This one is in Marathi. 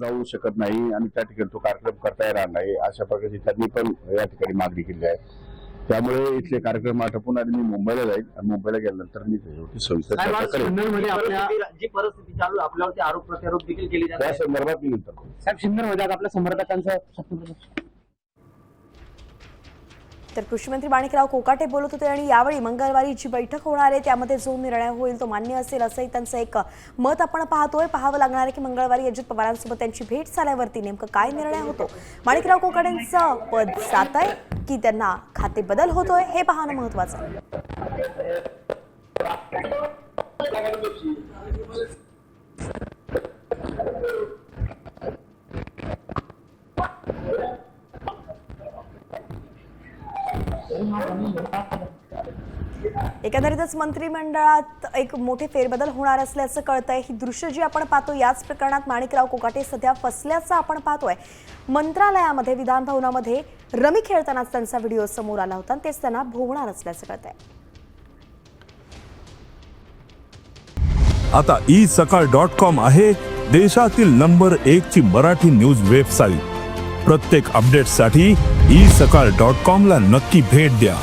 जाऊ शकत नाही आणि त्या ठिकाणी तो कार्यक्रम करता येणार नाही अशा प्रकारची त्यांनी पण या ठिकाणी मागणी केली आहे। त्यामुळे इथले कार्यक्रम आटोपून आणि मी मुंबईला जाईल आणि मुंबईला गेल्यानंतर मी त्याच्यावरती सविस्तर चर्चा करेन। जी परिस्थिती चालू आपल्यावरती आरोप प्रत्यारोप देखील केली जाते त्या संदर्भात मी नंतर साहेब सिन्नरमध्ये आपल्या समर्थकांचं तर कृषीमंत्री माणिकराव कोकाटे बोलत होते आणि यावेळी मंगळवारी जी बैठक होणार आहे त्यामध्ये जो निर्णय होईल तो मान्य असेल असंही त्यांचं एक मत आपण पाहावं लागणार आहे की मंगळवारी अजित पवारांसोबत त्यांची भेट झाल्यावरती नेमकं काय निर्णय होतो। माणिकराव कोकाटेंचं पद जातंय की त्यांना खाते बदल होतोय हे पाहणं महत्त्वाचं आहे। एकंदरीतच मंत्रिमंडळात एक मोठे फेरबदल होणार असल्याचं कळतंय। ही दृश्य जी आपण पाहतो याच प्रकरणात माणिकराव कोकाटे सध्या फसल्याचं आपण पाहतोय। मंत्रालयामध्ये विधान भवनामध्ये रमी खेळतानाच त्यांचा व्हिडिओ समोर आला होता, तेच त्यांना भोवणार असल्याचं कळतंय। आता isakal.com आहे देशातील नंबर 1 ची मराठी न्यूज वेबसाईट। प्रत्येक अपडेटसाठी isakal.com ला नक्की भेट द्या।